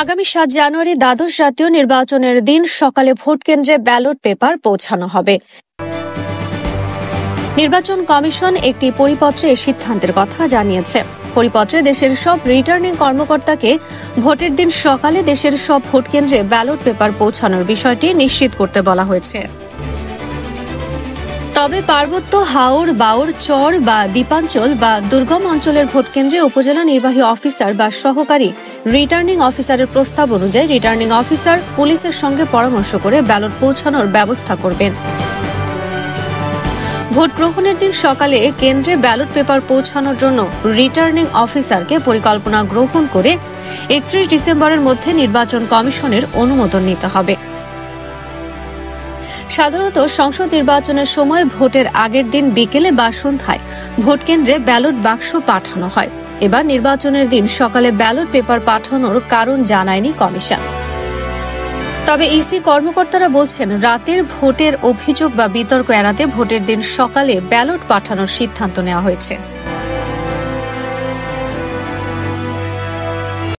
আগামী ৭ জানুয়ারি দ্বাদশ জাতীয় নির্বাচনের দিন সকালে ভোট কেন্দ্রে ব্যালট পেপার পৌঁছানো হবে। নির্বাচন কমিশন একটি পরিপত্রে এই সিদ্ধান্তের কথা জানিয়েছে। পরিপত্রে দেশের সব রিটার্নিং কর্মকর্তাকে ভোটের দিন সকালে দেশের সব ভোট কেন্দ্রে ব্যালট পেপার পৌঁছানোর বিষয়টি নিশ্চিত করতে বলা হয়েছে। তবে পার্বত্য, হাওর, বাওর, চর বা দ্বীপাঞ্চল বা দুর্গম অঞ্চলের ভোট কেন্দ্রে উপজেলা নির্বাহী অফিসার বা সহকারী রিটার্নিং অফিসারের প্রস্তাব অনুযায়ী রিটার্নিং অফিসার পুলিশের সঙ্গে পরামর্শ করে ব্যালট পৌঁছানোর ব্যবস্থা করবেন। ভোট গ্রহণের দিন সকালে কেন্দ্রে ব্যালট পেপার পৌঁছানোর জন্য রিটার্নিং অফিসারকে পরিকল্পনা গ্রহণ করে 31 ডিসেম্বরের মধ্যে নির্বাচন কমিশনের অনুমোদন নিতে হবে। সাধারণত সংসদ নির্বাচনের সময় ভোটের আগের দিন বিকেলে বা সন্ধ্যায় ভোট কেন্দ্রে ব্যালট বাক্স পাঠানো হয়। এবার নির্বাচনের দিন সকালে ব্যালট পেপার পাঠানোর কারণ জানায়নি কমিশন। তবে ইসি কর্মকর্তারা বলছেন, রাতের ভোটের অভিযোগ বা বিতর্ক এড়াতে ভোটের দিন সকালে ব্যালট পাঠানোর সিদ্ধান্ত নেওয়া হয়েছে।